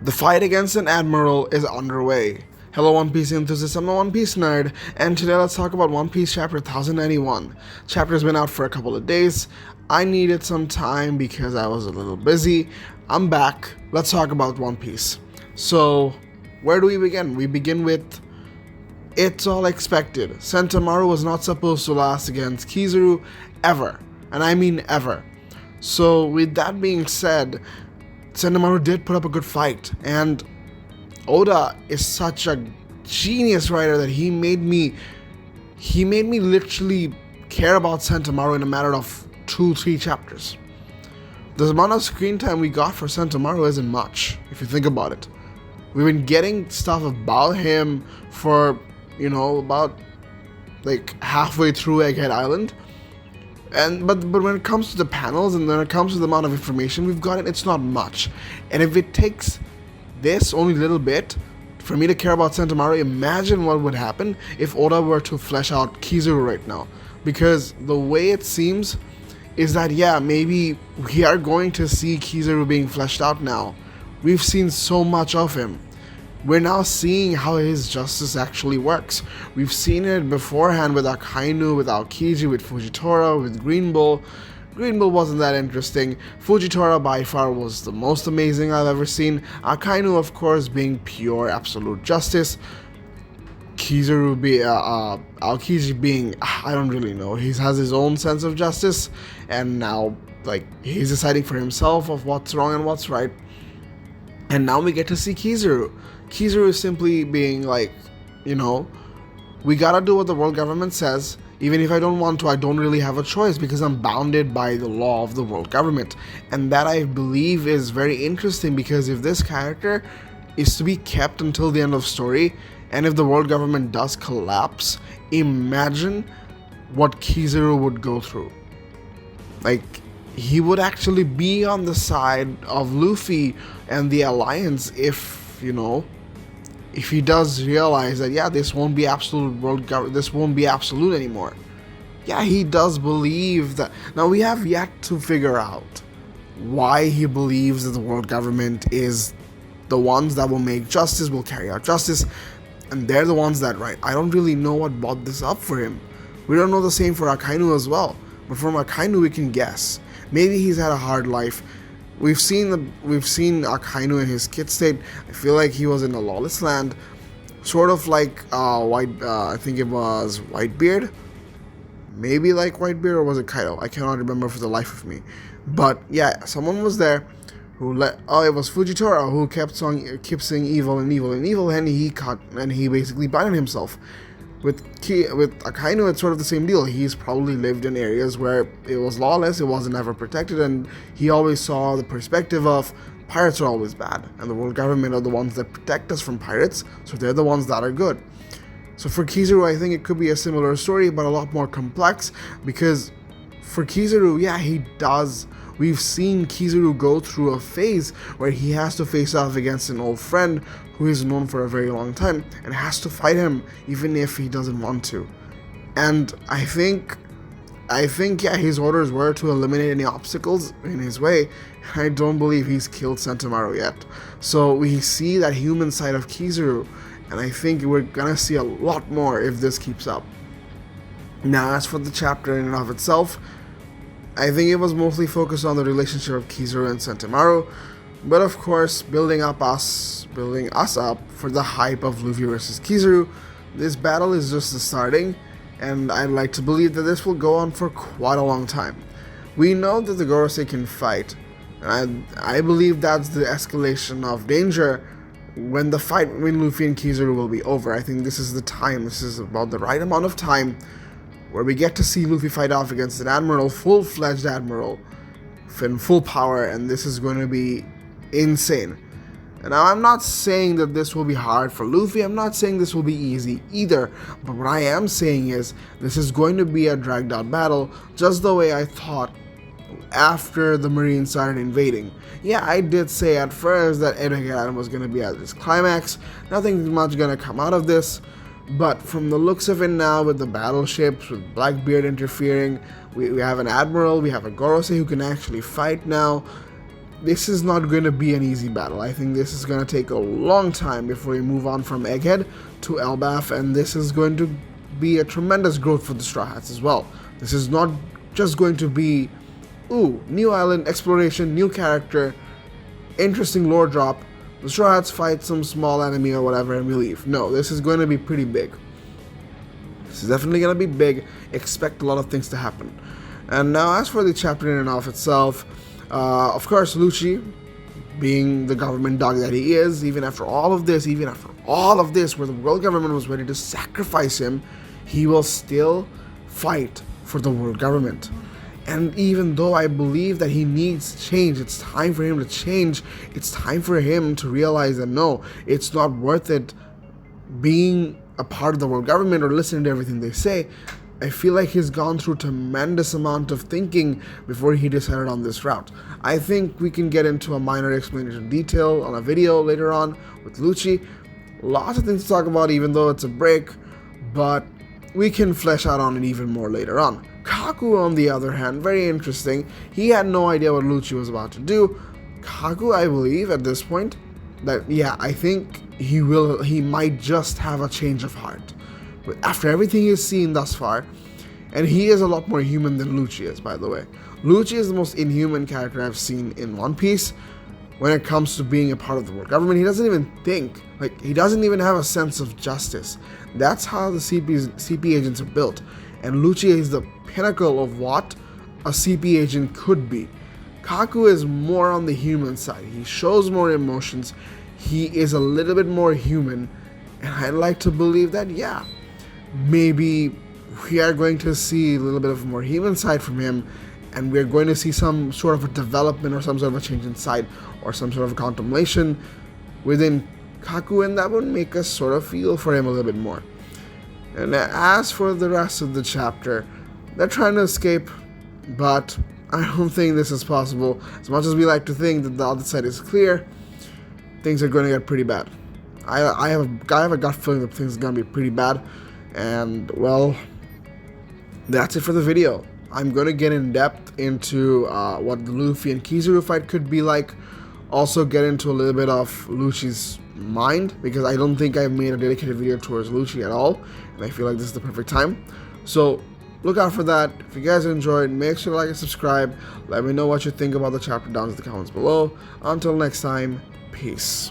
The fight against an admiral is underway. Hello One Piece enthusiasts, I'm the One Piece nerd, and today let's talk about One Piece chapter 1091. Chapter's been out for a couple of days. I needed some time because I was a little busy. I'm back. Let's talk about One Piece. So, where do we begin? We begin with it's all expected. Sentomaru was not supposed to last against Kizaru ever, and I mean ever. So, with that being said, Sentomaru did put up a good fight, and Oda is such a genius writer that he made me literally care about Sentomaru in a matter of 2-3 chapters. The amount of screen time we got for Sentomaru isn't much, if you think about it. We've been getting stuff about him for, about like halfway through Egghead Island. But when it comes to the panels and when it comes to the amount of information we've gotten, it's not much. And if it takes this only little bit for me to care about Sentomaru, imagine what would happen if Oda were to flesh out Kizaru right now. Because the way it seems is that, maybe we are going to see Kizaru being fleshed out now. We've seen so much of him. We're now seeing how his justice actually works. We've seen it beforehand with Akainu, with Aokiji, with Fujitara, with Green Bull. Green Bull wasn't that interesting. Fujitara by far was the most amazing I've ever seen. Akainu, of course, being pure absolute justice. Kizaru Aokiji being, I don't really know. He has his own sense of justice, and now he's deciding for himself of what's wrong and what's right. And now we get to see Kizaru. Kizaru is simply being we gotta do what the world government says. Even if I don't want to, I don't really have a choice because I'm bounded by the law of the world government. And that, I believe, is very interesting, because if this character is to be kept until the end of story, and if the world government does collapse, imagine what Kizaru would go through. He would actually be on the side of Luffy and the Alliance if he does realize that this won't be absolute this won't be absolute anymore. He does believe that. Now, we have yet to figure out why he believes that the world government is the ones that will make justice, will carry out justice, and they're the ones that I don't really know what brought this up for him. We don't know the same for Akainu as well, but from Akainu we can guess. Maybe he's had a hard life. We've seen Akainu in his kid state. I feel like he was in a lawless land, sort of like I think it was Whitebeard, maybe like Whitebeard, or was it Kaido? I cannot remember for the life of me. But someone was there who it was Fujitara who kept saying evil and evil and evil, and he basically blinded himself. With Akainu, it's sort of the same deal. He's probably lived in areas where it was lawless, it wasn't ever protected, and he always saw the perspective of pirates are always bad, and the world government are the ones that protect us from pirates, so they're the ones that are good. So for Kizaru, I think it could be a similar story, but a lot more complex, because for Kizaru, he does. We've seen Kizaru go through a phase where he has to face off against an old friend who he's known for a very long time and has to fight him even if he doesn't want to. And I think his orders were to eliminate any obstacles in his way. I don't believe he's killed Sentomaru yet. So we see that human side of Kizaru, and I think we're gonna see a lot more if this keeps up. Now, as for the chapter in and of itself, I think it was mostly focused on the relationship of Kizaru and Sentomaru, but of course, building us up for the hype of Luffy versus Kizaru. This battle is just the starting, and I'd like to believe that this will go on for quite a long time. We know that the Gorosei can fight, and I believe that's the escalation of danger when the fight between Luffy and Kizaru will be over. I think this is the time, this is about the right amount of time where we get to see Luffy fight off against an admiral, full-fledged admiral, in full power, and this is going to be insane. And now, I'm not saying that this will be hard for Luffy, I'm not saying this will be easy either, but what I am saying is, this is going to be a dragged out battle, just the way I thought after the Marines started invading. I did say at first that Egghead Island was going to be at this climax, nothing much going to come out of this. But from the looks of it now, with the battleships, with Blackbeard interfering, we have an admiral, we have a Gorosei who can actually fight now. this is not going to be an easy battle. I think this is going to take a long time before we move on from Egghead to Elbaf, and this is going to be a tremendous growth for the Straw Hats as well. This is not just going to be, ooh, new island, exploration, new character, interesting lore drop, the Straw Hats fight some small enemy or whatever and we leave. No, this is going to be pretty big. This is definitely going to be big. Expect a lot of things to happen. And now as for the chapter in and of itself, of course Luchi, being the government dog that he is, even after all of this, where the world government was ready to sacrifice him, he will still fight for the world government. And even though I believe that he needs change, it's time for him to change, it's time for him to realize that no, it's not worth it being a part of the world government or listening to everything they say. I feel like he's gone through a tremendous amount of thinking before he decided on this route. I think we can get into a minor explanation detail on a video later on with Luchi. Lots of things to talk about even though it's a break, but we can flesh out on it even more later on. Kaku, on the other hand, very interesting. He had no idea what Luchi was about to do. Kaku, I believe at this point, that yeah, I think he might just have a change of heart. But after everything he's seen thus far, and he is a lot more human than Luchi is, by the way. Luchi is the most inhuman character I've seen in One Piece when it comes to being a part of the world government. He doesn't even think, like, he doesn't even have a sense of justice. That's how the CP agents are built. And Luchi is the pinnacle of what a CP agent could be. Kaku is more on the human side. He shows more emotions. He is a little bit more human. And I'd like to believe that, yeah, maybe we are going to see a little bit of a more human side from him, and we're going to see some sort of a development or some sort of a change in side or some sort of a contemplation within Kaku, and that would make us sort of feel for him a little bit more. And as for the rest of the chapter, they're trying to escape, but I don't think this is possible. As much as we like to think that the other side is clear, things are going to get pretty bad. I have a gut feeling that things are going to be pretty bad. And, well, that's it for the video. I'm going to get in depth into what the Luffy and Kizaru fight could be like. Also get into a little bit of Luchi's mind, because I don't think I've made a dedicated video towards Luchi at all. And I feel like this is the perfect time. So look out for that. If you guys enjoyed, make sure to like and subscribe. Let me know what you think about the chapter down in the comments below. Until next time, peace.